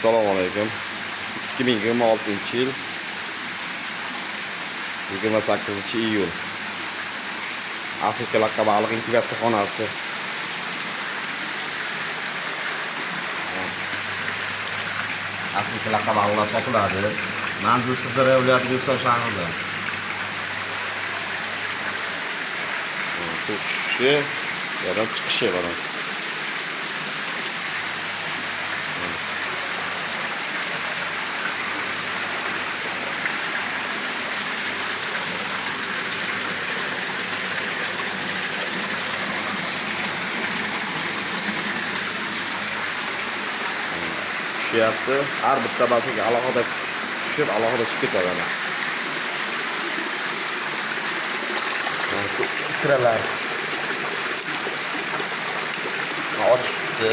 Assalomu alaykum. 2026-yil 28-iyul. Afrika laqabaliq inkubatsiyxonasi. Afrika laqabaliqlar sotiladi. Manzil Sirdaryo viloyati Gulson shahrida. Tushishi, yana chiqishi bor. Tushyapti. Har bitta basiga alohida tushib, alohida chiqib ketadi. Kiralar. Ochibdi.